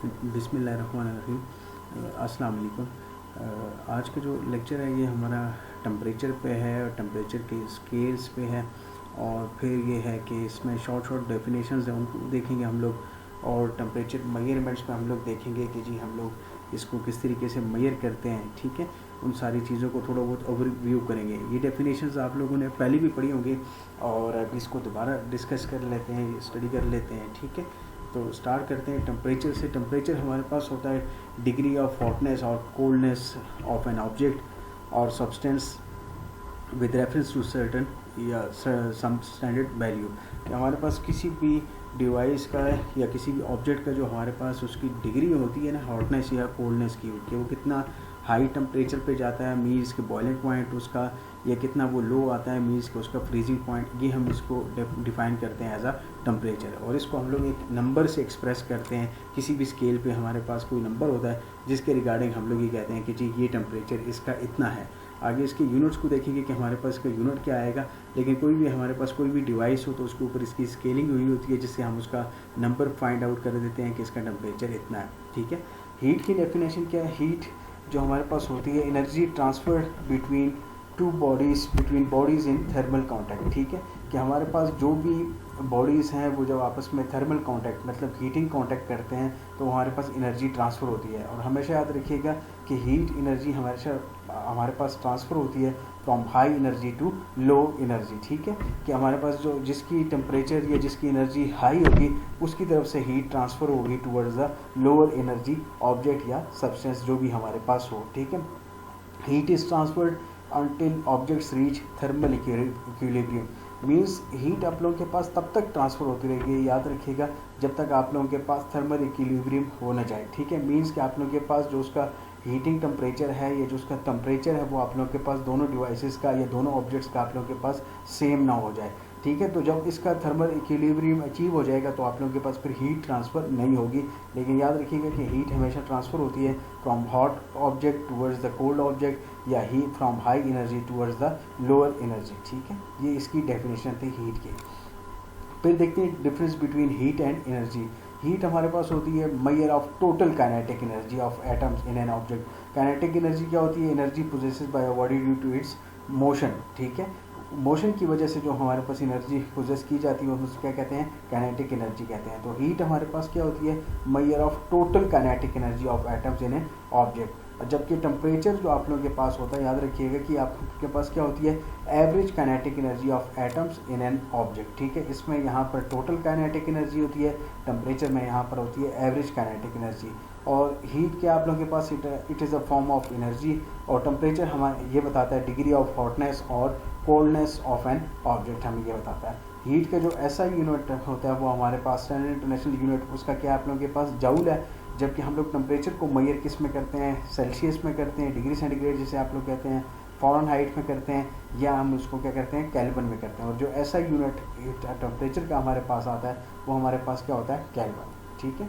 बिस्मिल्लाहिर्रहमानिर्रहीम। अस्सलाम वालेकुम। आज का जो लेक्चर है ये हमारा टेम्परेचर पे है और टेम्परेचर के स्केल्स पे है, और फिर ये है कि इसमें शॉर्ट डेफिनेशंस हैं उनको देखेंगे हम लोग, और टेम्परेचर मेजरमेंट्स पे हम लोग देखेंगे कि जी हम लोग इसको किस तरीके से मेजर करते हैं। ठीक है, उन सारी चीज़ों को थोड़ा बहुत ओवरव्यू करेंगे। ये डेफिनेशंस आप लोगों ने पहले भी पढ़ी होंगी और अब इसको दोबारा डिस्कस कर लेते हैं, स्टडी कर लेते हैं। ठीक है, तो स्टार्ट करते हैं टेम्परेचर से। टेम्परेचर हमारे पास होता है डिग्री ऑफ हॉटनेस और कोल्डनेस ऑफ एन ऑब्जेक्ट और substance with reference to certain या सम स्टैंडर्ड वैल्यू। कि हमारे पास किसी भी डिवाइस का या किसी भी ऑब्जेक्ट का जो हमारे पास उसकी डिग्री होती है ना, हॉटनेस या कोल्डनेस की, कि वो कितना हाई टेम्परेचर पे जाता है मीन्स के बॉइलिंग पॉइंट उसका, या कितना वो लो आता है मीन्स के उसका फ्रीजिंग पॉइंट, ये हम इसको डिफाइन करते हैं एज अ टेम्परेचर। और इसको हम लोग एक नंबर से एक्सप्रेस करते हैं। किसी भी स्केल पे हमारे पास कोई नंबर होता है जिसके रिगार्डिंग हम लोग ये कहते हैं कि जी ये टेम्परेचर इसका इतना है। आगे इसके यूनिट्स को देखेंगे कि हमारे पास इसका यूनिट क्या आएगा, लेकिन कोई भी हमारे पास कोई भी डिवाइस हो तो उसके ऊपर इसकी स्केलिंग हुई होती है जिससे हम उसका नंबर फाइंड आउट कर देते हैं कि इसका टेम्परेचर इतना है। ठीक है, हीट की डेफिनेशन क्या है? हीट जो हमारे पास होती है energy transfer between between bodies in thermal contact. ठीक है, कि हमारे पास जो भी बॉडीज़ हैं वो जब आपस में थर्मल कॉन्टैक्ट मतलब हीटिंग कॉन्टैक्ट करते हैं तो हमारे पास एनर्जी ट्रांसफ़र होती है। और हमेशा याद रखिएगा कि हीट एनर्जी हमेशा हमारे पास ट्रांसफ़र होती है from high energy to low energy. ठीक है, कि हमारे पास जो जिसकी टेम्परेचर या जिसकी एनर्जी हाई होगी उसकी तरफ से हीट ट्रांसफ़र होगी towards the lower energy object या सब्सटेंस जो भी हमारे पास हो। ठीक है, heat is transferred until objects reach thermal equilibrium। Means heat आप लोगों के पास तब तक ट्रांसफ़र होती रहेगी, याद रखिएगा, जब तक आप लोगों के पास थर्मल इक्विलिब्रियम हो ना जाए। ठीक है, मीन्स कि आप लोगों के पास जो उसका हीटिंग टेम्परेचर है या जो उसका टेम्परेचर है वो आप लोगों के पास दोनों डिवाइसेस का या दोनों ऑब्जेक्ट्स का आप लोगों के पास सेम ना हो जाए। ठीक है, तो जब इसका थर्मल इक्विलिब्रियम अचीव हो जाएगा तो आप लोगों के पास फिर हीट ट्रांसफ़र नहीं होगी। लेकिन याद रखिएगा कि हीट हमेशा ट्रांसफ़र होती है from hot object towards the cold object या heat from high energy towards the lower energy. ठीक है, ये इसकी डेफिनेशन थी हीट की। फिर देखते हैं difference between heat and energy. Heat हमारे पास होती है measure of total kinetic energy of atoms in an object. Kinetic energy क्या होती है? Energy possesses by a body due to its motion. ठीक है, मोशन की वजह से जो हमारे पास एनर्जी पोजेस की जाती है उसको क्या कहते हैं? काइनेटिक एनर्जी कहते हैं। तो हीट हमारे पास क्या होती है? Measure of total kinetic energy of atoms in an object. जबकि टेम्परेचर जो आप लोगों के पास होता है, याद रखिएगा कि आपके पास क्या होती है? Average kinetic energy of atoms in an object. ठीक है, इसमें यहाँ पर टोटल काइनेटिक एनर्जी होती है, टेम्परेचर में यहाँ पर होती है एवरेज काइनेटिक एनर्जी। और हीट क्या आप लोगों के पास? It is a form of energy. और टेम्परेचर हमारे ये बताता है डिग्री ऑफ हॉटनेस और कोल्डनेस ऑफ एन ऑब्जेक्ट, हमें ये बताता है। हीट का जो ऐसा यूनिट होता है वो हमारे पास स्टैंडर्ड इंटरनेशनल यूनिट उसका क्या आप लोगों के पास? जूल है। जबकि हम लोग टेम्परेचर को मेजर किस में करते हैं? सेल्सियस में करते हैं, डिग्री सेंटीग्रेड जिसे आप लोग कहते हैं, फ़ारेनहाइट में करते हैं, या हम उसको क्या करते हैं? केल्विन में करते हैं। और जो ऐसा यूनिट टेम्परेचर का हमारे पास आता है वो हमारे पास क्या होता है? केल्विन। ठीक है,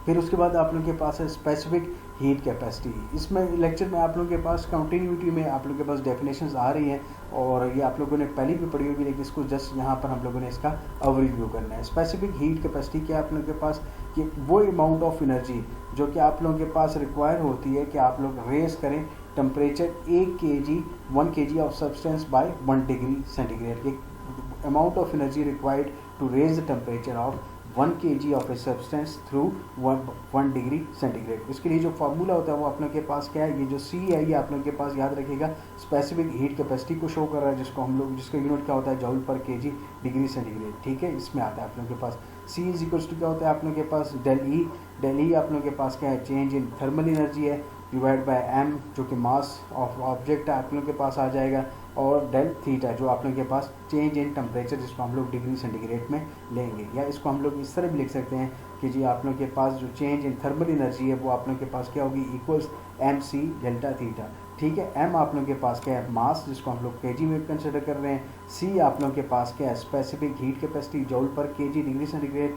फिर उसके बाद आप लोगों के पास है स्पेसिफिक हीट कैपेसिटी। इसमें लेक्चर में आप लोगों के पास कंटिन्यूटी में आप लोगों के पास डेफिनेशंस आ रही हैं और ये आप लोगों ने पहले भी पढ़ी होगी, लेकिन इसको जस्ट यहाँ पर हम लोगों ने इसका ओवरव्यू करना है। स्पेसिफिक हीट कैपेसिटी क्या आप लोगों के पास? कि वो अमाउंट ऑफ एनर्जी जो कि आप लोगों के पास रिक्वायर होती है कि आप लोग रेस करें temperature 1 kg of substance by 1 degree centigrade. Amount of energy required to raise the temperature of 1 kg ऑफ a substance through 1 degree centigrade. इसके लिए जो फार्मूला होता है वो आप लोगों के पास क्या है? ये जो सी है ये आप लोगों के पास याद रखिएगा स्पेसिफिक हीट कैपेसिटी को शो कर रहा है, जिसको हम लोग जिसका यूनिट क्या होता है? जूल पर केजी डिग्री सेंटीग्रेड। ठीक है, इसमें आता है आप लोगों के पास सी इज इक्वल्स टू क्या होता है आप लोगों के पास? डेल ई आप लोगों के पास क्या है? चेंज इन थर्मल एनर्जी है, डिवाइड बाय एम जो कि मास ऑफ ऑब्जेक्ट है आप लोगों के पास आ जाएगा, और डेल थीटा जो आप लोगों के पास चेंज इन टेम्परेचर जिसको हम लोग डिग्री सेंटीग्रेड में लेंगे। या इसको हम लोग इस तरह भी लिख सकते हैं कि जी आप लोगों के पास जो चेंज इन थर्मल एनर्जी है वो आप लोगों के पास क्या होगी? Equals m c delta theta. ठीक है, एम आप लोगों के पास क्या है? मास जिसको हम लोग केजी में कंसिडर कर रहे हैं। सी आप लोगों के पास क्या है? स्पेसिफिक हीट कैपेसिटी जूल पर केजी डिग्री सेंटीग्रेड।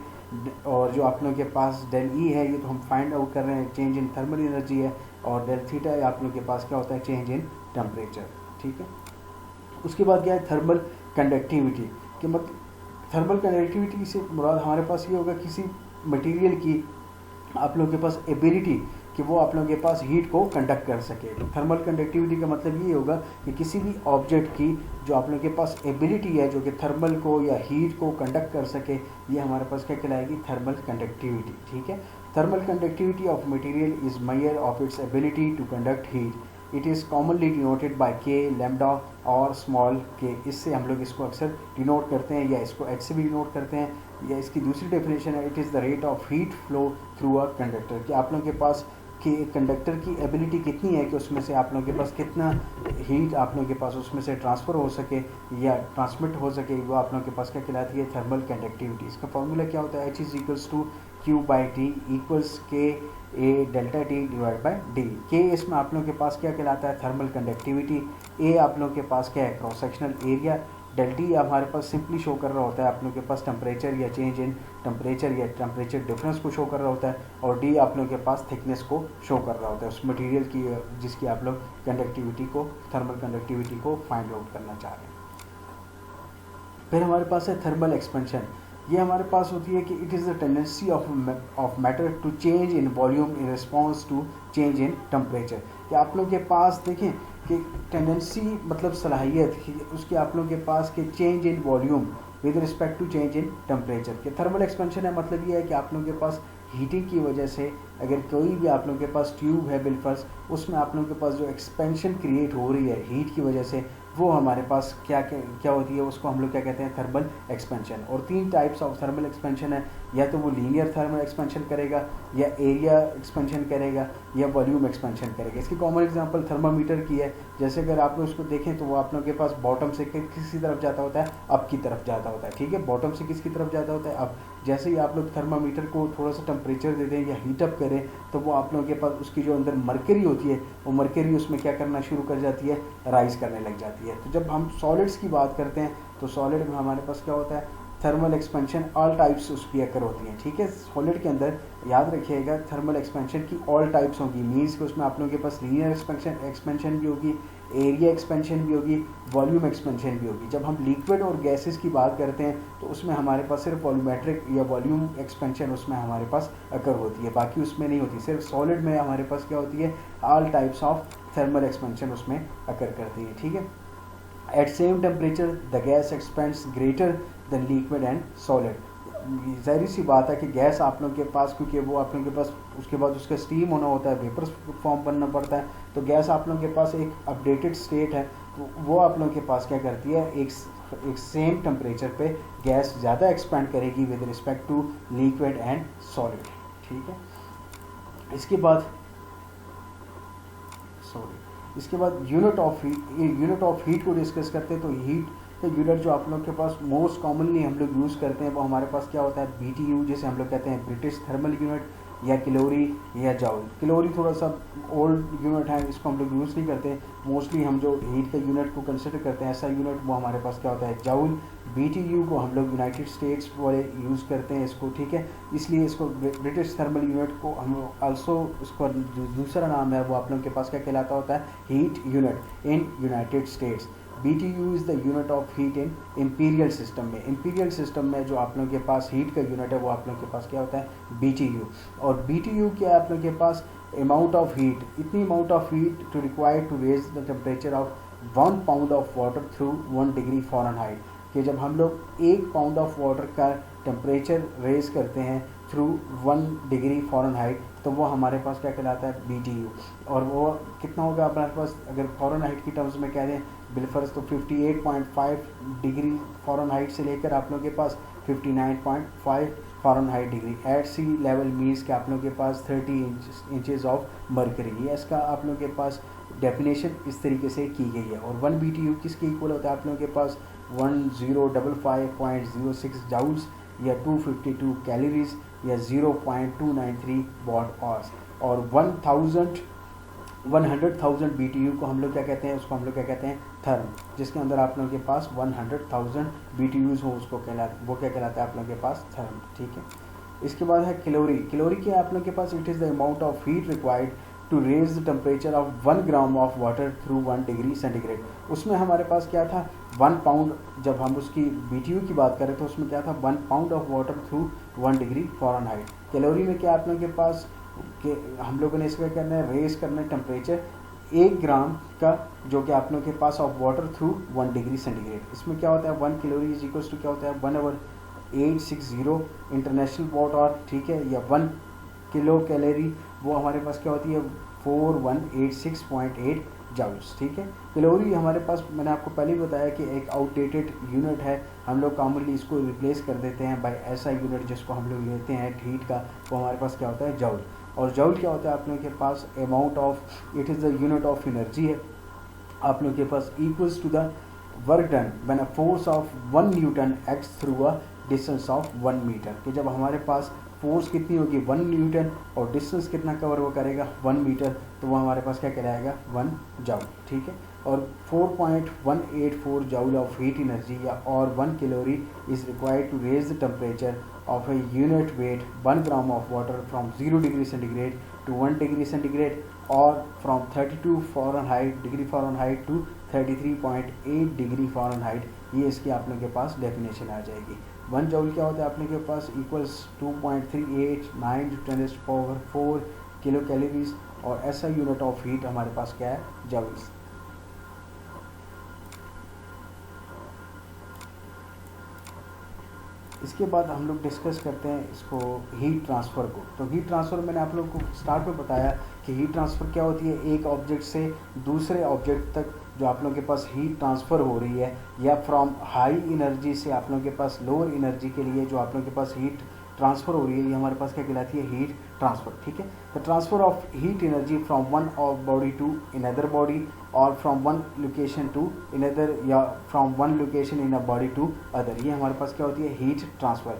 और जो आप लोगों के पास डेल ई है ये तो हम फाइंड आउट कर रहे हैं, चेंज इन थर्मल एनर्जी है। और डेल थीटा आप लोगों के पास क्या होता है? Change in temperature. ठीक है, उसके बाद क्या है? Thermal conductivity. कि मतलब थर्मल कंडक्टिविटी से मुराद हमारे पास ये होगा किसी मटेरियल की आप लोगों के पास एबिलिटी कि वो आप लोगों के पास हीट को कंडक्ट कर सके। थर्मल कंडक्टिविटी का मतलब ये होगा कि किसी भी ऑब्जेक्ट की जो आप लोगों के पास एबिलिटी है जो कि थर्मल को या हीट को कंडक्ट कर सके, ये हमारे पास क्या कहलाएगी, थर्मल कंडक्टिविटी। ठीक है, thermal conductivity of material is measure of its ability to conduct heat. It is commonly denoted by k, lambda और स्मॉल के। इससे हम लोग इसको अक्सर डिनोट करते हैं या इसको एच से भी डिनोट करते हैं, या इसकी दूसरी डेफिनेशन है, it is the rate of heat flow through a conductor. कि आप लोगों के पास कि कंडक्टर की एबिलिटी कितनी है कि उसमें से आप लोगों के पास कितना हीट आप लोगों के पास उसमें से ट्रांसफ़र हो सके या ट्रांसमिट हो सके, वो आप लोगों के पास क्या कहलाती है, थर्मल कंडक्टिविटी। इसका फॉर्मूला क्या होता है, H is equals to Q by T equals K A delta T divide by D. के इसमें आप लोगों के पास क्या कहलाता है, थर्मल कंडक्टिविटी। ए आप लोगों के पास क्या है, cross sectional area. Del t हमारे पास सिंपली शो कर रहा होता है आप लोगों के पास टेम्परेचर या चेंज इन टेम्परेचर या टेम्परेचर डिफरेंस को शो कर रहा होता है। और डी आप लोगों के पास थिकनेस को शो कर रहा होता है उस मटेरियल की जिसकी आप लोग कंडक्टिविटी को, थर्मल कंडक्टिविटी को फाइंड आउट करना चाह रहे हैं। फिर हमारे पास है थर्मल एक्सपेंशन। ये हमारे पास होती है कि it is the tendency of matter to change in volume in response to change in temperature. कि आप लोगों के पास देखें कि टेंडेंसी मतलब सलाहियत उसकी आप लोगों के पास कि change in volume with respect to change in temperature. के थर्मल एक्सपेंशन है मतलब ये है कि आप लोगों के पास हीटिंग की वजह से अगर कोई भी आप लोगों के पास ट्यूब है बिलफर्स, उसमें आप लोगों के पास जो एक्सपेंशन क्रिएट हो रही है हीट की वजह से, वो हमारे पास क्या होती है, उसको हम लोग क्या कहते हैं, थर्मल एक्सपेंशन। और 3 टाइप्स ऑफ थर्मल एक्सपेंशन है, या तो वो लीनियर थर्मल एक्सपेंशन करेगा, या एरिया एक्सपेंशन करेगा, या वॉल्यूम एक्सपेंशन करेगा। इसकी कॉमन एग्जांपल थर्मामीटर की है। जैसे अगर आप लोग उसको देखें तो वो आप लोगों के पास बॉटम से किसकी तरफ जाता होता है, अप की तरफ जाता होता है। ठीक है, बॉटम से किसकी तरफ जाता होता है, अप। जैसे ही आप लोग थर्मामीटर को थोड़ा सा टेम्परेचर दे दें या हीटअप करें तो वो आप लोगों के पास उसकी जो अंदर मरकरी होती है, वो मरकरी उसमें क्या करना शुरू कर जाती है, राइज करने लग जाती है। तो जब हम सॉलिड्स की बात करते हैं तो सॉलिड में हमारे पास क्या होता है, थर्मल एक्सपेंशन ऑल टाइप्स उसकी अकर होती हैं। ठीक है, सॉलिड के अंदर याद रखिएगा थर्मल एक्सपेंशन की ऑल टाइप्स होगी। मीन्स कि उसमें आप लोगों के पास लीनियर एक्सपेंशन भी होगी, एरिया एक्सपेंशन भी होगी, वॉल्यूम एक्सपेंशन भी होगी। जब हम लिक्विड और गैसेस की बात करते हैं तो उसमें हमारे पास सिर्फ वॉल्यूमेट्रिक या वॉल्यूम एक्सपेंशन उसमें हमारे पास अकर होती है, बाकी उसमें नहीं होती। सिर्फ सॉलिड में हमारे पास क्या होती है, all types of thermal expansion उसमें अकर करती है। ठीक है, at same temperature the gas expands greater than liquid and solid. ज़ाहिर सी बात है कि गैस आप लोगों के पास, क्योंकि वो आप लोगों के पास उसके बाद उसका स्टीम होना होता है, वेपर फॉर्म बनना पड़ता है, तो गैस आप लोगों के पास एक अपडेटेड स्टेट है, तो वो आप लोगों के पास क्या करती है, एक सेम टेम्परेचर पे गैस ज़्यादा एक्सपेंड करेगी with respect to liquid and solid. ठीक है, इसके बाद यूनिट ऑफ हीट को डिस्कस करते हैं। तो हीट का यूनिट जो आप लोग के पास मोस्ट कॉमनली हम लोग यूज़ करते हैं वो हमारे पास क्या होता है, BTU, जिसे हम लोग कहते हैं ब्रिटिश थर्मल यूनिट, या कैलोरी या जाउल। कैलोरी थोड़ा सा ओल्ड यूनिट है, इसको हम लोग यूज़ नहीं करते। मोस्टली हम जो हीट का यूनिट को कंसिडर करते हैं ऐसा यूनिट, वो हमारे पास क्या होता है, जाउल। BTU को हम लोग यूनाइटेड स्टेट्स वाले यूज़ करते हैं इसको। ठीक है, इसलिए इसको ब्रिटिश थर्मल यूनिट को हम आल्सो, इसको दूसरा नाम है वो आप लोगों के पास क्या कहलाता होता है, heat unit in United states. BTU is the unit of heat in imperial system में। इम्पीरियल सिस्टम में जो आप लोगों के पास हीट का यूनिट है वो आप लोगों के पास क्या होता है, BTU। और BTU क्या है आप लोगों के पास, अमाउंट ऑफ हीट, इतनी amount of heat to required to raise the temperature of 1 pound of water through 1 degree Fahrenheit. कि जब हम लोग 1 पाउंड ऑफ वाटर का टेम्परेचर रेज करते हैं थ्रू 1 डिग्री फ़ारेनहाइट, तो वो हमारे पास क्या कहलाता है, BTU। और वो कितना होगा हमारे पास, अगर फ़ारेनहाइट की टर्म्स में कह दें बिलफर्स, तो 58.5 डिग्री फ़ारेनहाइट से लेकर आप लोगों के पास 59.5 Fahrenheit degree at sea level. Means कि आप लोगों के पास 30 इंचेस ऑफ मरकरी। ये इसका आप लोगों के पास डेफिनेशन इस तरीके से की गई है। और 1 BTU किसके इक्वल होता है, आप लोगों के पास 1055.06 जाउल्स, या 252 कैलोरीज, या 0.293 वाट आवर्स। और 100,000 BTU को हम लोग क्या कहते हैं, उसको हम लोग क्या कहते हैं, थर्म। जिसके अंदर आप लोगों के पास 100,000 BTUs हो, उसको वो क्या कहलाता है आप लोगों के पास, थर्म। ठीक है, इसके बाद है कैलोरी। कैलोरी क्या है आप लोगों के पास, it is the amount of heat required to raise the temperature of 1 gram of water through 1 degree centigrade. उसमें हमारे पास क्या था 1 पाउंड, जब हम उसकी BTU की बात करें तो उसमें क्या था 1 pound of water through 1 degree Fahrenheit. Calorie में क्या आप लोगों के पास कि हम लोगों ने इसका करना है रेज करना है टेम्परेचर 1 ग्राम का, जो कि आप लोगों के पास of water through 1 degree centigrade. इसमें क्या होता है 1 कैलोरी इज इक्वल्स टू क्या होता है 1/860 इंटरनेशनल वाट आवर, ठीक है, या 1 किलो कैलोरी वो हमारे पास क्या होती है 4186.8 जाउल्स, ठीक है। कैलोरी हमारे पास मैंने आपको पहले ही बताया कि एक आउटडेटेड यूनिट है, हम लोग कॉमनली इसको रिप्लेस कर देते हैं बाय ऐसा यूनिट जिसको हम लोग लेते हैं हीट का, वो हमारे पास क्या होता है जौल। और जौल क्या होता है आप लोगों के पास amount of, it is the unit of energy है आप लोगों के पास, equals to the work done when a force of 1 newton acts through a distance of 1 metre. कि जब हमारे पास फोर्स कितनी होगी 1 न्यूटन और डिस्टेंस कितना कवर वो करेगा 1 मीटर, तो वो हमारे पास क्या कहलाएगा 1 जॉउल, ठीक है। और 4.184 जॉउल ऑफ हीट एनर्जी या और 1 calorie is required to raise the temperature of a unit weight 1 gram of water from 0 degree centigrade to 1 degree centigrade or from 32 degree Fahrenheit to 33.8 degree Fahrenheit. ये इसकी आप लोगों के पास डेफिनेशन आ जाएगी। 1 जॉउल क्या होता है आप लोगों के पास इक्वल्स 2.389 × 10⁴ किलो कैलोरीज, और ऐसा यूनिट ऑफ हीट हमारे पास क्या है जॉउल्स। इसके बाद हम लोग डिस्कस करते हैं इसको हीट ट्रांसफ़र को। तो हीट ट्रांसफ़र मैंने आप लोगों को स्टार्ट में बताया कि हीट ट्रांसफ़र क्या होती है, एक ऑब्जेक्ट से दूसरे ऑब्जेक्ट तक जो आप लोगों के पास हीट ट्रांसफ़र हो रही है, या फ्रॉम हाई एनर्जी से आप लोगों के पास लोअर एनर्जी के लिए जो आप लोगों के पास हीट ट्रांसफ़र हो रही है, ये हमारे पास क्या कहलाती है हीट ट्रांसफ़र, ठीक है। The transfer of heat energy from one body to another body और from one location to another, या from one location in a body to other, ये हमारे पास क्या होती है हीट ट्रांसफ़र।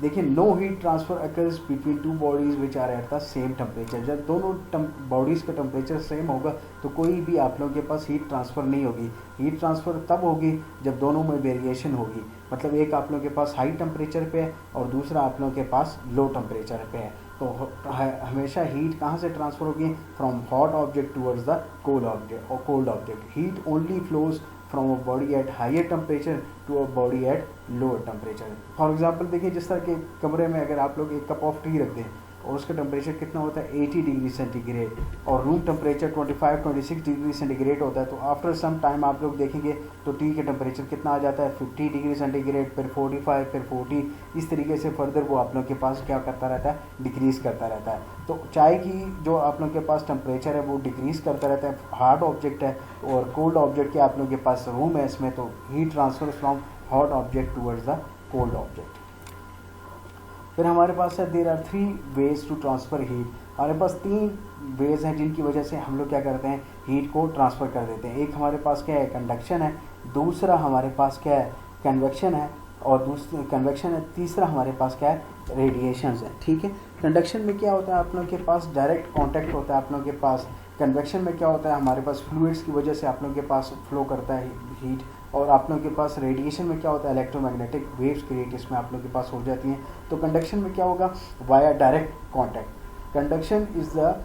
देखिए no heat transfer occurs between 2 bodies which are at the same temperature. जब दोनों बॉडीज़ का टेम्परेचर सेम होगा तो कोई भी आप लोगों के पास हीट ट्रांसफ़र नहीं होगी। हीट ट्रांसफ़र तब होगी जब दोनों में वेरिएशन होगी, मतलब एक आप लोगों के पास हाई टेम्परेचर पे है और दूसरा आप लोगों के पास लो टेम्परेचर पे है। तो हमेशा हीट कहाँ से ट्रांसफ़र होगी, from hot object towards the cold object. Heat only flows from a body at higher temperature to a body at lower temperature. For example देखिए, जिस तरह के कमरे में अगर आप लोग एक कप ऑफ टी रख दें और उसका टेम्परेचर कितना होता है 80 डिग्री सेंटीग्रेड और रूम टेम्परेचर 25-26 डिग्री सेंटीग्रेड होता है, तो आफ्टर सम टाइम आप लोग देखेंगे तो टी के टेम्परेचर कितना आ जाता है 50 डिग्री सेंटीग्रेड, फिर 45, फिर 40, इस तरीके से फर्दर वो आप लोग के पास क्या करता रहता है डिक्रीज़ करता रहता है। तो चाय की जो आप लोग के पास टेम्परेचर है वो डिक्रीज़ करता रहता है, हार्ड ऑब्जेक्ट है, और कोल्ड ऑब्जेक्ट के आप लोग के पास रूम है, इसमें तो heat transfer from hot object towards the cold object. फिर हमारे पास है there are 3 ways to transfer heat. हमारे पास 3 वेज हैं जिनकी वजह से हम लोग क्या करते हैं हीट को ट्रांसफ़र कर देते हैं। एक हमारे पास क्या है कंडक्शन है, दूसरा हमारे पास क्या है कन्वेक्शन है, और दूसरा कन्वेक्शन है, तीसरा हमारे पास क्या है रेडिएशन है, ठीक है। कंडक्शन में क्या होता है आप लोगों के पास डायरेक्ट कॉन्टैक्ट होता है आप लोगों के पास। कन्वेक्शन में क्या होता है हमारे पास फ्लूइड्स की वजह से आप लोगों के पास फ्लो करता है हीट, और आप लोगों के पास रेडिएशन में क्या होता है इलेक्ट्रोमैग्नेटिक वेव्स क्रिएट इसमें आप लोगों के पास हो जाती हैं। तो कंडक्शन में क्या होगा via direct contact. Conduction is the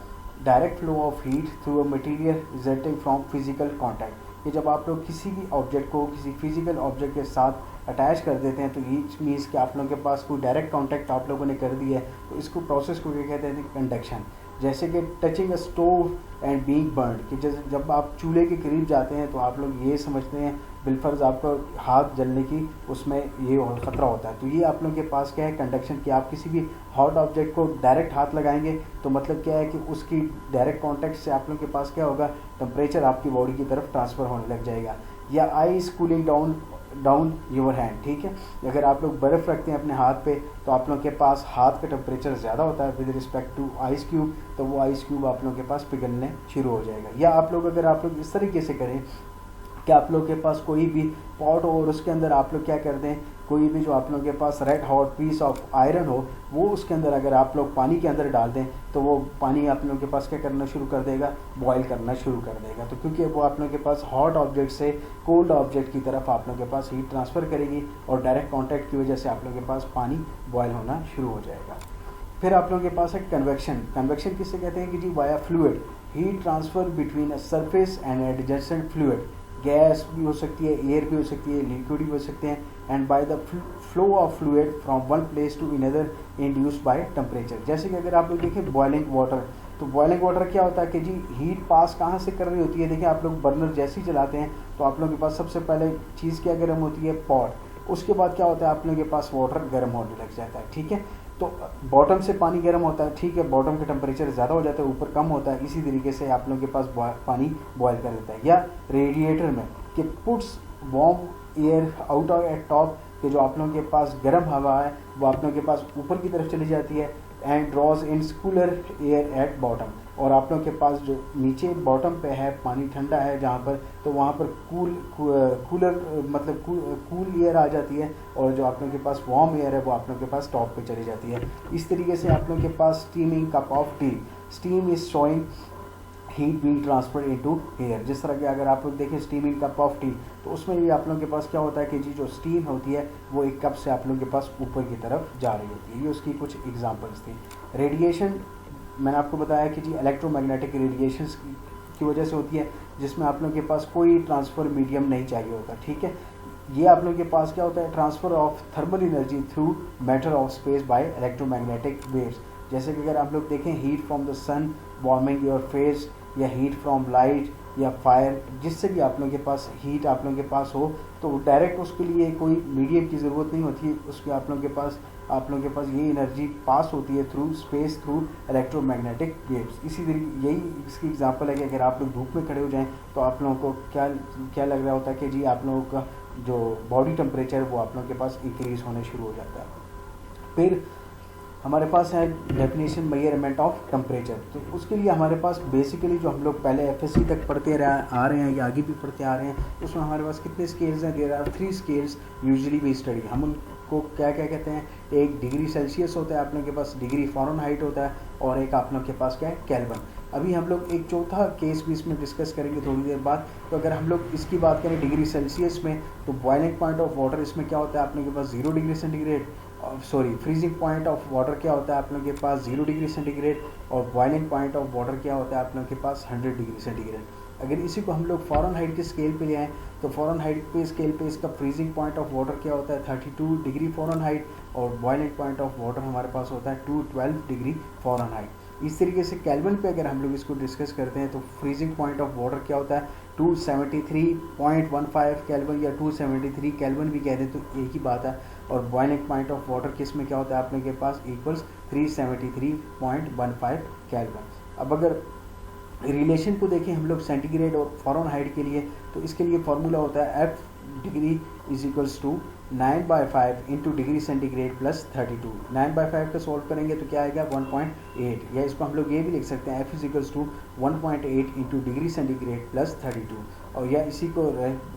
direct flow of heat through a material resulting from physical contact. कि जब आप लोग किसी भी ऑब्जेक्ट को किसी फिजिकल ऑब्जेक्ट के साथ अटैच कर देते हैं तो इट मीन्स कि आप लोगों के पास कोई डायरेक्ट कॉन्टैक्ट आप लोगों ने कर दिया है, तो इसको प्रोसेस को क्या कहते हैं कंडक्शन। जैसे कि touching a stove and being burn, कि जैसे जब आप चूल्हे के करीब जाते हैं तो आप लोग ये समझते हैं बिलफर्ज आपको हाथ जलने की उसमें ये ख़तरा होता है। तो ये आप लोगों के पास क्या है कंडक्शन, कि आप किसी भी हॉट ऑब्जेक्ट को डायरेक्ट हाथ लगाएंगे तो मतलब क्या है कि उसकी डायरेक्ट कॉन्टैक्ट से आप लोगों के पास क्या होगा टेम्परेचर आपकी बॉडी की तरफ ट्रांसफ़र होने लग जाएगा। या ice cooling down your hand, ठीक है। अगर आप लोग बर्फ़ रखते हैं अपने हाथ पे तो आप लोगों के पास हाथ का टेम्परेचर ज़्यादा होता है with respect to ice cube, तो वो आइस क्यूब आप लोगों के पास पिघलने शुरू हो जाएगा। या आप लोग अगर आप लोग इस तरीके से करें कि आप लोग के पास कोई भी पॉट हो और उसके अंदर आप लोग क्या कर दें कोई भी जो आप लोगों के पास red hot piece of iron हो वो उसके अंदर अगर आप लोग पानी के अंदर डाल दें तो वो पानी आप लोगों के पास क्या करना शुरू कर देगा बॉयल करना शुरू कर देगा। तो क्योंकि वो आप लोगों के पास हॉट ऑब्जेक्ट से कोल्ड ऑब्जेक्ट की तरफ आप लोगों के पास हीट ट्रांसफ़र करेगी और डायरेक्ट कॉन्टैक्ट की वजह से आप लोगों के पास पानी बॉयल होना शुरू हो जाएगा। फिर आप लोगों के पास है कन्वेक्शन। कन्वेक्शन किससे कहते हैं कि जी via fluid, heat transfer between a surface and adjacent fluid, gas भी हो सकती है, एयर भी हो सकती है, लिक्विड भी हो सकते हैं, and by the flow of fluid from one place to another induced by temperature. जैसे कि अगर आप लोग देखें बॉइलिंग वाटर, तो बॉइलिंग वाटर क्या होता है कि जी हीट पास कहाँ से कर रही होती है। देखिए आप लोग बर्नर जैसे ही चलाते हैं तो आप लोगों के पास सबसे पहले चीज़ क्या गर्म होती है, पॉट, उसके बाद क्या होता है आप लोगों के पास वाटर गर्म होने लग जाता है, ठीक है। तो बॉटम से पानी गर्म होता है, ठीक है, बॉटम का टेम्परेचर ज़्यादा हो जाता है, ऊपर कम होता है, इसी तरीके से आप लोगों के पास पानी बॉयल कर देता है। या रेडिएटर में कि puts warm air out of eight top, कि जो आप लोगों के पास गर्म हवा है वो आप लोगों के पास ऊपर की तरफ चली जाती है, and draws in cooler air at bottom, और आप लोगों के पास जो नीचे बॉटम पे है पानी ठंडा है जहाँ पर, तो वहाँ पर कूलर मतलब कूल एयर आ जाती है, और जो आप लोगों के पास वार्म एयर है वो आप लोगों के पास टॉप पे चली जाती है। इस तरीके से आप लोगों के पास steaming cup of tea, steam is showing heat being transferred into air. जिस तरह के अगर आप लोग देखें स्टीमिंग कप ऑफ टी, तो उसमें भी आप लोगों के पास क्या होता है कि जी जो स्टीम होती है वो एक कप से आप लोगों के पास ऊपर की तरफ जा रही होती है। ये उसकी कुछ एग्जांपल्स थी। रेडिएशन मैंने आपको बताया कि जी इलेक्ट्रोमैग्नेटिक रेडिएशन की वजह से होती है, जिसमें आप लोगों के पास कोई ट्रांसफ़र मीडियम नहीं चाहिए होता, ठीक है। ये आप लोगों के पास क्या होता है, transfer of thermal energy through matter of space by electromagnetic waves. जैसे कि अगर आप लोग देखें heat from the sun warming your face, या हीट फ्रॉम लाइट या फायर, जिससे भी आप लोगों के पास हीट आप लोगों के पास हो, तो डायरेक्ट उसके लिए कोई मीडियम की ज़रूरत नहीं होती है, उसके आप लोगों के पास ये एनर्जी पास होती है through space, through electromagnetic waves. इसी तरीके यही इसकी एग्जांपल है कि अगर आप लोग धूप में खड़े हो जाएं तो आप लोगों को क्या लग रहा होता है कि जी आप लोगों का जो बॉडी टेम्परेचर वो आप लोगों के पास इंक्रीज होने शुरू हो जाता है। फिर हमारे पास है डेफिनेशन मेजरमेंट ऑफ टेम्परेचर। तो उसके लिए हमारे पास बेसिकली जो हम लोग पहले एफएससी तक पढ़ते आ रहे हैं या आगे भी पढ़ते आ रहे हैं, उसमें हमारे पास कितने स्केल्स हैं, there are 3 scales usually we study. हम उनको क्या कहते हैं, एक डिग्री सेल्सियस होता है आप लोगों के पास, डिग्री फ़ारेनहाइट होता है, और एक आप लोगों के पास क्या है, केल्विन। अभी हम लोग एक चौथा केस भी इसमें डिस्कस करेंगे थोड़ी देर बाद। तो अगर हम लोग इसकी बात करें डिग्री सेल्सियस में, तो बॉइलिंग पॉइंट ऑफ वाटर इसमें क्या होता है आप लोगों के पास 0 degree centigrade, freezing point of water क्या होता है आप लोगों के पास 0 डिग्री सेंटीग्रेड, और बॉइलिंग पॉइंट ऑफ वाटर क्या होता है आप लोगों के पास 100 डिग्री सेंटीग्रेड। अगर इसी को हम लोग फ़ारेनहाइट के स्केल पे ले आएँ, तो फ़ारेनहाइट पे स्केल पे इसका फ्रीजिंग पॉइंट ऑफ वाटर क्या होता है 32 डिग्री फ़ारेनहाइट, और बॉइलिंग पॉइंट ऑफ वाटर हमारे पास होता है 212 डिग्री फ़ारेनहाइट। इस तरीके से केल्विन पे अगर हम लोग इसको डिस्कस करते हैं, तो फ्रीजिंग पॉइंट ऑफ वाटर क्या होता है 273.15 केल्विन, या 273 केल्विन भी कह दें तो एक ही बात है। और बॉइलिंग पॉइंट ऑफ वाटर किस में क्या होता है आप लोगों के पास इक्वल्स 373.15 केल्विन। अब अगर रिलेशन को देखें हम लोग सेंटीग्रेड और फ़ारेनहाइट के लिए, तो इसके लिए फार्मूला होता है F degree is equals to 9/5 into degree centigrade plus 32। 9/5 का सॉल्व करेंगे तो क्या आएगा 1.8, या इसको हम लोग ये भी लिख सकते हैं F is equals to 1.8 into degree centigrade plus 32। और या इसी को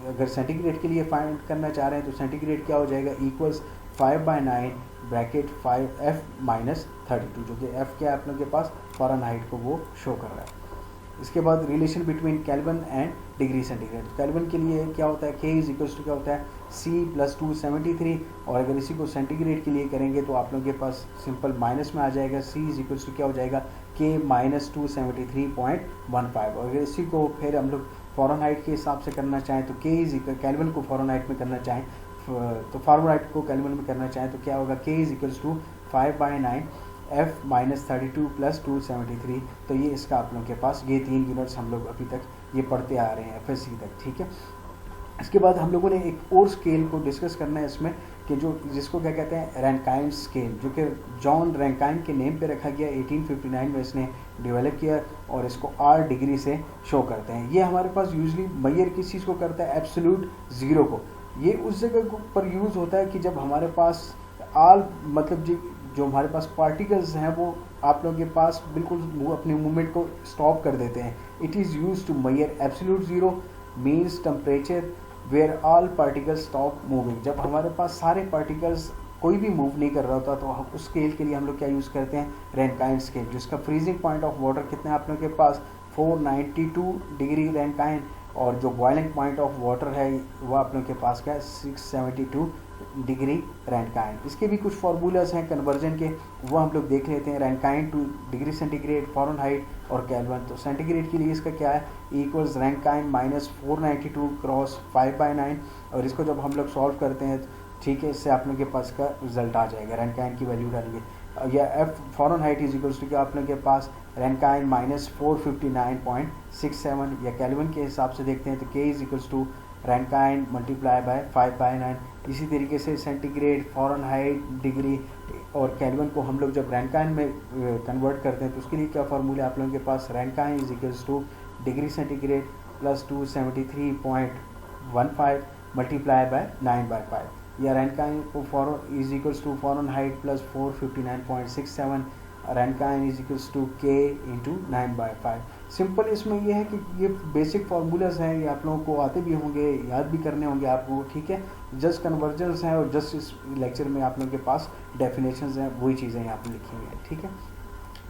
अगर सेंटीग्रेड के लिए फाइंड करना चाह रहे हैं तो सेंटीग्रेड क्या हो जाएगा इक्वल्स 5/9 ब्रैकेट 5F माइनस 32, जो कि F क्या है आप लोगों के पास फ़ारेनहाइट को वो शो कर रहा है। इसके बाद relation between kelvin and degree centigrade. Kelvin के लिए क्या होता है K इज इक्वल्स टू क्या होता है C प्लस 273, और अगर इसी को सेंटीग्रेड के लिए करेंगे तो आप लोगों के पास सिंपल माइनस में आ जाएगा, C इज इक्वल्स टू क्या हो जाएगा K माइनस 273.15। और अगर इसी को फिर हम लोग फ़ारेनहाइट के हिसाब से करना चाहें तो K इज इक्वल केल्विन को फ़ारेनहाइट में करना चाहें तो फ़ारेनहाइट को केल्विन में करना चाहें तो क्या होगा K is equals to 5/9 F minus 32 plus 273। तो ये इसका आप लोगों के पास ये 3 यूनिट्स हम लोग अभी तक ये पढ़ते आ रहे हैं एफएससी तक, ठीक है। इसके बाद हम लोगों ने एक और स्केल को डिस्कस करना है इसमें, कि जिसको क्या कहते हैं रैंकाइन स्केल, जो कि जॉन रैंकाइन के नेम पे रखा गया, 1859 में इसने डेवलप किया, और इसको 8 डिग्री से शो करते हैं। ये हमारे पास यूजली मेजर किस चीज़ को करता है, एब्सोल्यूट ज़ीरो को। ये उस जगह पर यूज़ होता है कि जब हमारे पास मतलब जो हमारे पास पार्टिकल्स हैं वो आप लोगों के पास बिल्कुल अपने मूवमेंट को स्टॉप कर देते हैं। It is use to measure absolute zero means temperature where all particles stop moving. जब हमारे पास सारे पार्टिकल्स कोई भी मूव नहीं कर रहा होता तो उस स्केल के लिए हम लोग क्या यूज़ करते हैं रैंकाइन स्केल, जिसका फ्रीजिंग पॉइंट ऑफ वाटर कितने आप लोगों के पास 492 डिग्री रैंकाइन, और जो बॉइलिंग पॉइंट ऑफ वाटर है वो आप लोगों के पास क्या है 672 डिग्री रैंकाइन। इसके भी कुछ फार्मूलाज हैं कन्वर्जन के, वो हम लोग देख लेते हैं। Rankine to degree centigrade, Fahrenheit और केल्विन। तो सेंटीग्रेड के लिए इसका क्या है, इक्वल्स रैंकाइन माइनस 492 क्रॉस 5/9। और इसको जब हम लोग सॉल्व करते हैं ठीक है, इससे आप लोग के पास का रिजल्ट आ जाएगा। रैंकाइन की वैल्यू डालिए, या F Fahrenheit is equals to क्या आप लोग के पास रैंकाइन माइनस 459.67, या केल्विन के हिसाब से देखते हैं तो K is equals to Rankine multiply by 5/9। इसी तरीके से सेंटीग्रेड, फ़ारेनहाइट, डिग्री और केल्विन को हम लोग जब रैंकाइन में कन्वर्ट करते हैं तो उसके लिए क्या फार्मूला आप लोगों के पास, Rankine is equals to degree centigrade plus 273.15 multiply by 9/5, या रैंकाइन को is equals to Fahrenheit plus 459.67, Rankine is equals to K into 9/5। Simple इसमें ये है कि ये बेसिक फार्मूलाज हैं, ये आप लोगों को आते भी होंगे, याद भी करने होंगे आपको, ठीक है। जस्ट कन्वर्जन्स हैं और जस्ट इस लेक्चर में आप लोगों के पास डेफिनेशंस हैं, वही चीज़ें यहाँ पे लिखी हुई हैं, ठीक है।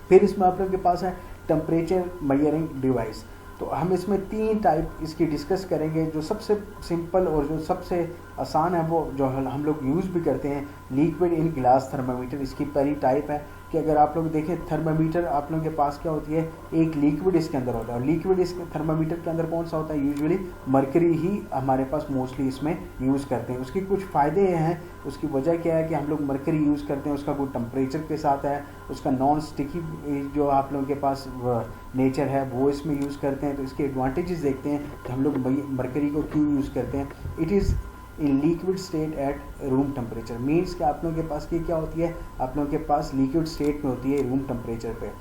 फिर इसमें आप लोगों के पास है टेम्परेचर मेजरिंग डिवाइस। तो हम इसमें 3 टाइप इसकी डिस्कस करेंगे। जो सबसे सिंपल और जो सबसे आसान है वो जो हम लोग यूज़ भी करते हैं, लिक्विड इन ग्लास थर्मामीटर। इसकी पहली टाइप है कि अगर आप लोग देखें थर्मामीटर आप लोगों के पास क्या होती है, एक लिक्विड इसके अंदर होता है। और लिक्विड इसके थर्मामीटर के अंदर कौन सा होता है, यूजुअली मरकरी ही हमारे पास मोस्टली इसमें यूज़ करते हैं। उसके कुछ फ़ायदे हैं, उसकी वजह क्या है कि हम लोग मरकरी यूज़ करते हैं, उसका कोई टेम्परेचर के साथ है, उसका नॉन स्टिकी जो आप लोगों के पास नेचर है वो इसमें यूज़ करते हैं। तो इसके एडवांटेजेस देखते हैं कि हम लोग मरकरी को क्यों यूज़ करते हैं। It is in liquid state at room temperature, means कि आप लोगों के पास की क्या होती है, आप लोगों के पास लिक्विड स्टेट में होती है रूम टेम्परेचर पे।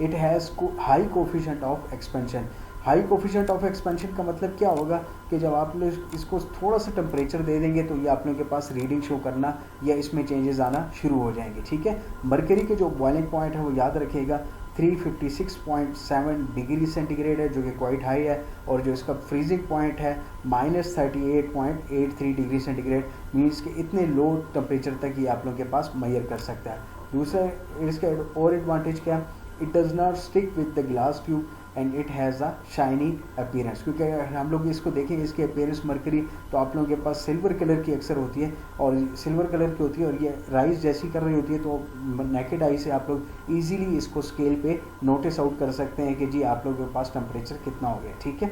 It has high coefficient of expansion. High coefficient of expansion का मतलब क्या होगा कि जब आप लोग इसको थोड़ा सा टेम्परेचर दे देंगे तो ये आप लोगों के पास रीडिंग शो करना या इसमें चेंजेस आना शुरू हो जाएंगे, ठीक है। मरकरी के जो बॉइलिंग पॉइंट है वो याद रखिएगा 356.7 डिग्री सेंटीग्रेड है, जो कि क्वाइट हाई है। और जो इसका फ्रीजिंग पॉइंट है -38.83 डिग्री सेंटीग्रेड, मीन्स कि इतने लो टेम्परेचर तक ये आप लोगों के पास मेजर कर सकता है। दूसरा इसका और एडवांटेज क्या है, it does not stick with the glass tube and it has a shiny appearance. क्योंकि अगर हम लोग इसको देखें इसकी अपीयरेंस मरकरी, तो आप लोगों के पास सिल्वर कलर की अक्सर होती है, और सिल्वर कलर की होती है, और ये राइज जैसी कर रही होती है, तो नेकेड आई से आप लोग इजीली इसको स्केल पे नोटिस आउट कर सकते हैं कि जी आप लोगों के पास टेम्परेचर कितना हो गया, ठीक है।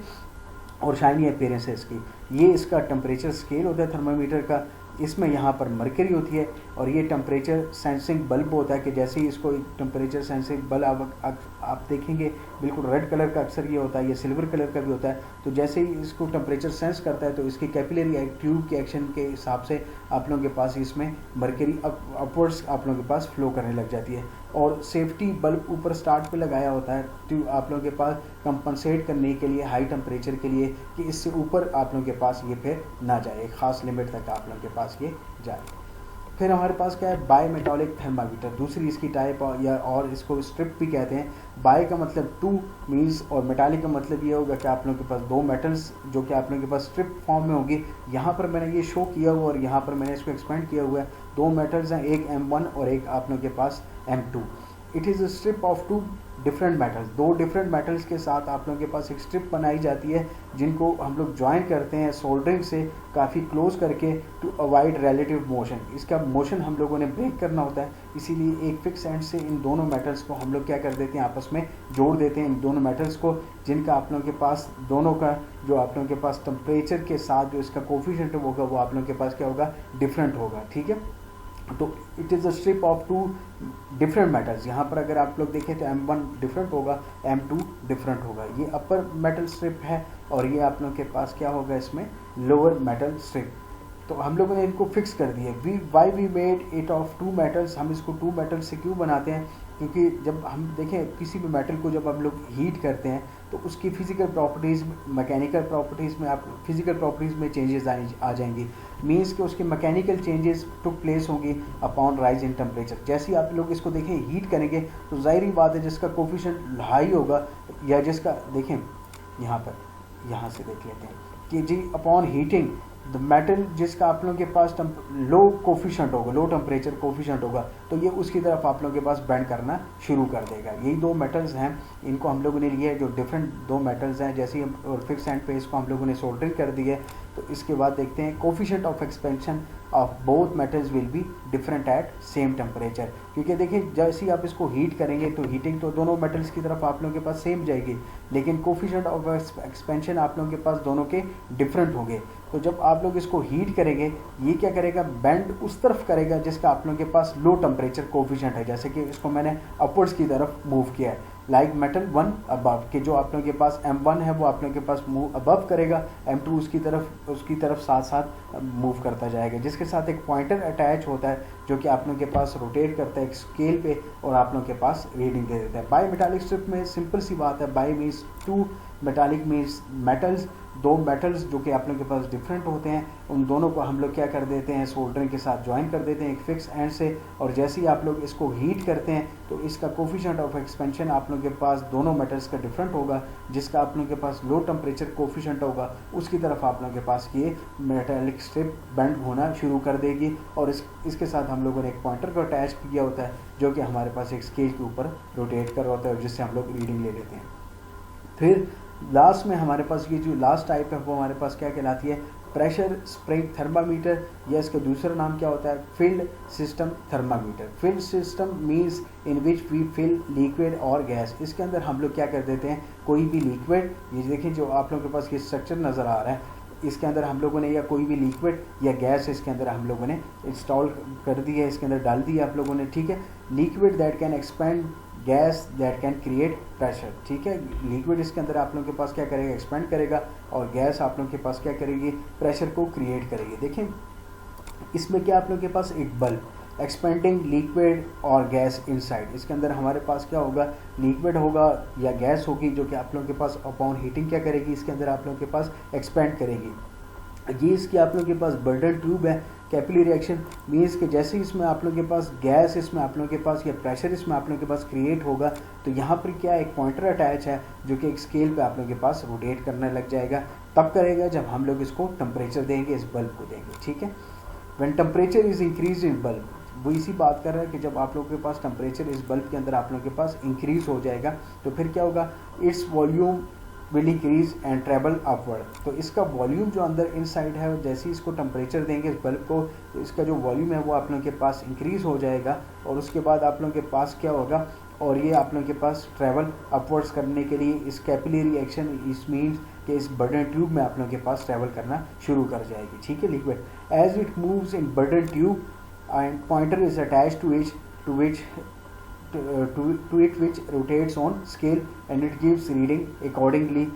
और शाइनी अपीयरेंस है इसकी। ये इसका टेम्परेचर स्केल होता है थर्मामीटर का। इसमें यहाँ पर मरकरी होती है, और ये टेम्परेचर सेंसिंग बल्ब होता है कि जैसे ही इसको टेम्परेचर सेंसिंग बल्ब आप देखेंगे बिल्कुल रेड कलर का अक्सर ये होता है, ये सिल्वर कलर का भी होता है। तो जैसे ही इसको टेम्परेचर सेंस करता है तो इसकी कैपिलरी ट्यूब के एक्शन के हिसाब से आप लोगों के पास इसमें मरकरी अपवर्ड्स आप लोगों के पास फ्लो करने लग जाती है। और सेफ्टी बल्ब ऊपर स्टार्ट पे लगाया होता है ट्यूब आप लोगों के पास कंपनसेट करने के लिए हाई टेम्परेचर के लिए, कि इससे ऊपर आप लोगों के पास ये फिर ना जाए, एक ख़ास लिमिट तक आप लोगों के पास ये जाए। फिर हमारे पास क्या है, बाय मेटालिक थर्मामीटर, दूसरी इसकी टाइप, या और इसको स्ट्रिप भी कहते हैं। बाय का मतलब 2 मीन्स, और मेटालिक का मतलब ये होगा कि आप लोगों के पास 2 मेटल्स जो कि आप लोगों के पास स्ट्रिप फॉर्म में होगी। यहाँ पर मैंने ये शो किया हुआ और यहाँ पर मैंने इसको एक्सपेंड किया हुआ है। 2 मेटल्स हैं, एक M1 और एक आप लोगों के पास M2। It is a strip of 2 different metals, 2 different metals के साथ आप लोगों के पास एक स्ट्रिप बनाई जाती है, जिनको हम लोग ज्वाइन करते हैं सोल्डरिंग से काफ़ी क्लोज करके, टू अवॉइड रिलेटिव मोशन। इसका मोशन हम लोगों ने ब्रेक करना होता है, इसीलिए एक फिक्स एंड से इन दोनों मेटल्स को हम लोग क्या कर देते हैं, आपस में जोड़ देते हैं इन दोनों मेटल्स को, जिनका आप लोगों के पास दोनों का जो आप लोगों के पास टेम्परेचर के साथ जो इसका कोफिशिएंट होगा वो आप लोगों के पास क्या होगा, डिफरेंट होगा, ठीक है। तो it is a strip of 2 different metals. यहाँ पर अगर आप लोग देखें तो M1 डिफरेंट होगा, M2 डिफरेंट होगा। ये अपर मेटल स्ट्रिप है, और ये आप लोगों के पास क्या होगा इसमें, लोअर मेटल स्ट्रिप। तो हम लोगों ने इनको फिक्स कर दिया। Why we made it of 2 metals, हम इसको 2 मेटल से क्यों बनाते हैं, क्योंकि जब हम देखें किसी भी मेटल को जब हम लोग हीट करते हैं तो उसकी फिजिकल प्रॉपर्टीज़, मैकेनिकल प्रॉपर्टीज़ में आप फिजिकल प्रॉपर्टीज़ में चेंजेस आ जाएंगी। मीन्स कि उसकी मैकेनिकल चेंजेस टुक प्लेस होंगी अपॉन राइज इन टेम्परेचर। जैसे ही आप लोग इसको देखें हीट करेंगे तो ज़ाहिर बात है जिसका कोफिशिएंट हाई होगा, या जिसका देखें यहाँ से देख लेते हैं कि जी अपॉन हीटिंग द मेटल जिसका आप लोगों के पास लो कोफिशिएंट होगा, लो टेम्परेचर कोफिशिएंट होगा, तो ये उसकी तरफ आप लोगों के पास बेंड करना शुरू कर देगा। यही 2 मेटल्स हैं, इनको हम लोगों ने लिए जो डिफरेंट 2 मेटल्स हैं। जैसे ही और फिक्स एंड पे इसको हम लोगों ने सोल्डरिंग कर दी है, तो इसके बाद देखते हैं coefficient of expansion of both metals will be different at same temperature, क्योंकि देखिए जैसे ही आप इसको हीट करेंगे तो हीटिंग तो दोनों मेटल्स की तरफ आप लोगों के पास सेम जाएगी, लेकिन कोफिशिएंट ऑफ एक्सपेंशन आप लोगों के पास दोनों के डिफरेंट होंगे। तो जब आप लोग इसको हीट करेंगे ये क्या करेगा, बेंड उस तरफ करेगा जिसका आप लोगों के पास लो टेम्परेचर कोफिशिएंट है। जैसे कि इसको मैंने अपवर्ड्स की तरफ मूव किया है, लाइक मेटल 1 अबव के जो आप लोगों के पास M1 है वो आप लोगों के पास मूव अबव करेगा, M2 उसकी तरफ साथ साथ मूव करता जाएगा, जिसके साथ एक पॉइंटर अटैच होता है जो कि आप लोगों के पास रोटेट करता है एक स्केल पे और आप लोगों के पास रीडिंग दे देता है। बाई मेटालिक स्ट्रिप में सिंपल सी बात है, bi means two, metallic means metals, दो मेटल्स जो कि आप लोगों के पास डिफरेंट होते हैं, उन दोनों को हम लोग क्या कर देते हैं, सोल्डरिंग के साथ ज्वाइन कर देते हैं एक फिक्स एंड से, और जैसे ही आप लोग इसको हीट करते हैं तो इसका कोफिशिएंट ऑफ एक्सपेंशन आप लोगों के पास दोनों मेटल्स का डिफरेंट होगा, जिसका आप लोगों के पास लो टेम्परेचर कोफिशिएंट होगा उसकी तरफ आप लोगों के पास ये मेटालिक स्ट्रिप बेंड होना शुरू कर देगी, और इसके साथ हम लोगों ने एक पॉइंटर को अटैच किया होता है जो कि हमारे पास एक स्केल के ऊपर रोटेट कर होता है, जिससे हम लोग रीडिंग ले लेते हैं। फिर लास्ट में हमारे पास ये जो लास्ट टाइप है वो हमारे पास क्या कहलाती है, प्रेशर स्प्रिंग थर्मामीटर, या इसका दूसरा नाम क्या होता है, filled system thermometer. Filled system means in which we fill liquid और गैस। इसके अंदर हम लोग क्या कर देते हैं, कोई भी लिक्विड, ये देखें जो आप लोगों के पास ये स्ट्रक्चर नज़र आ रहा है, इसके अंदर हम लोगों ने या कोई भी लिक्विड या गैस इसके अंदर हम लोगों ने इंस्टॉल कर दी है, इसके अंदर डाल दी है आप लोगों ने, ठीक है। Liquid that can expand, gas that can create pressure, ठीक है। लिक्विड इसके अंदर आप लोगों के पास क्या करेगा, एक्सपेंड करेगा, और गैस आप लोगों के पास क्या करेगी, प्रेशर को क्रिएट करेगी। देखें इसमें क्या आप लोगों के पास एक बल्ब, एक्सपेंडिंग लिक्विड और गैस इनसाइड, इसके अंदर हमारे पास क्या होगा, लिक्विड होगा या गैस होगी जो कि आप लोगों के पास अपॉन हीटिंग क्या करेगी, इसके अंदर आप लोगों के पास एक्सपेंड करेगी। ये इसकी आप लोगों के पास बर्डन ट्यूब है। कैपिलरी रिएक्शन मीन्स कि जैसे इसमें आप लोगों के पास गैस, इसमें आप लोगों के पास या प्रेशर इसमें आप लोगों के पास क्रिएट होगा, तो यहाँ पर क्या एक पॉइंटर अटैच है जो कि एक स्केल पे आप लोगों के पास रोटेट करने लग जाएगा। तब करेगा जब हम लोग इसको टेम्परेचर देंगे, इस बल्ब को देंगे, ठीक है। When temperature is increase in bulb, वो इसी बात कर रहा है कि जब आप लोगों के पास टेम्परेचर इस बल्ब के अंदर आप लोगों के पास इंक्रीज हो जाएगा तो फिर क्या होगा, its volume will increase and travel upward. तो इसका वॉल्यूम जो अंदर इनसाइड है, जैसे ही इसको टेम्परेचर देंगे इस बल्ब को, तो इसका जो वॉल्यूम है वो आप लोगों के पास इंक्रीज हो जाएगा, और उसके बाद आप लोगों के पास क्या होगा, और ये आप लोगों के पास ट्रैवल अपवर्ड्स करने के लिए इस कैपिलरी रिएक्शन, इस मीन्स कि इस बर्डन ट्यूब में आप लोगों के पास ट्रैवल करना शुरू कर जाएगी, ठीक है। Liquid as it moves in Bourdon tube and pointer is attached to it which rotates on scale and it gives reading accordingly।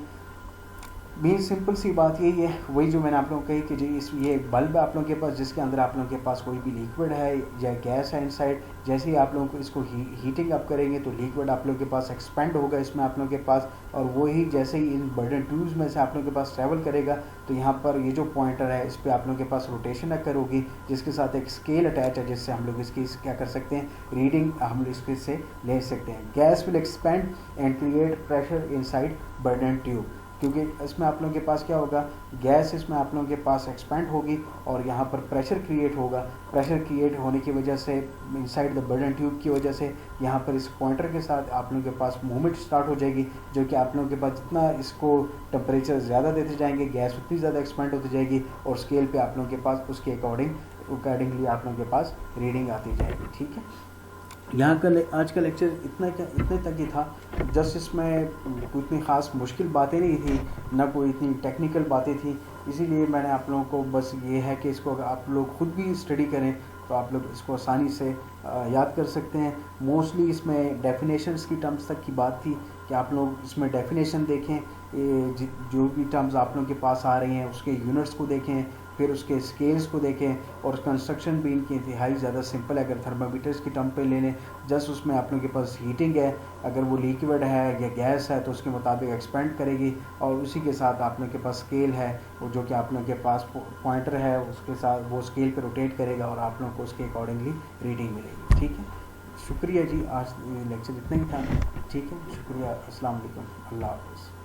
Mean simple सी बात यही है, वही जो मैंने आप लोगों को कही कि जी ये एक बल्ब है आप लोगों के पास जिसके अंदर आप लोगों के पास कोई भी लिक्विड है या गैस है इनसाइड, जैसे ही आप लोगों को इसको हीटिंग अप करेंगे तो लिक्विड आप लोगों के पास एक्सपेंड होगा इसमें आप लोगों के पास, और वही जैसे ही इन बर्डन ट्यूब्स में से आप लोगों के पास ट्रैवल करेगा तो यहाँ पर ये जो पॉइंटर है इस पर आप लोगों के पास रोटेशन अकर होगी, जिसके साथ एक स्केल अटैच है जिससे हम लोग इसकी क्या कर सकते हैं, रीडिंग हम इसके से ले सकते हैं। Gas will expand and create pressure inside burden tube, क्योंकि इसमें आप लोगों के पास क्या होगा, गैस इसमें आप लोगों के पास एक्सपेंड होगी और यहाँ पर प्रेशर क्रिएट होगा। प्रेशर क्रिएट होने की वजह से इनसाइड द बर्डन ट्यूब की वजह से यहाँ पर इस पॉइंटर के साथ आप लोगों के पास मूवमेंट स्टार्ट हो जाएगी, जो कि आप लोगों के पास जितना इसको टेम्परेचर ज़्यादा देते जाएंगे गैस उतनी ज़्यादा एक्सपेंड होती जाएगी, और स्केल पे आप लोगों के पास उसके अकॉर्डिंगली आप लोगों के पास रीडिंग आती जाएगी, ठीक है। यहाँ का आज का लेक्चर इतने तक ही था। जस्ट इसमें कोई इतनी ख़ास मुश्किल बातें नहीं थी, ना कोई इतनी टेक्निकल बातें थी, इसीलिए मैंने आप लोगों को बस ये है कि इसको अगर आप लोग खुद भी स्टडी करें तो आप लोग इसको आसानी से याद कर सकते हैं। मोस्टली इसमें डेफिनेशंस की टर्म्स तक की बात थी कि आप लोग इसमें डेफिनेशन देखें, जो भी टर्म्स आप लोगों के पास आ रही हैं उसके यूनिट्स को देखें, फिर उसके स्केल्स को देखें, और कंस्ट्रक्शन भी इनकी इंतहाई ज़्यादा सिंपल है। अगर थर्मामीटर्स की टर्म पे ले लें, जस्ट उसमें आप लोगों के पास हीटिंग है, अगर वो लिक्विड है या गैस है तो उसके मुताबिक एक्सपेंड करेगी, और उसी के साथ आप लोगों के पास स्केल है वो जो कि आप लोगों के पास पॉइंटर है उसके साथ वो स्केल पे रोटेट करेगा और आप लोगों को उसके अकॉर्डिंगली रीडिंग मिलेगी, ठीक है। शुक्रिया जी, आज लेक्चर इतना ही था, ठीक है। शुक्रिया, अस्सलाम वालेकुम, अल्लाह हाफ़िज़।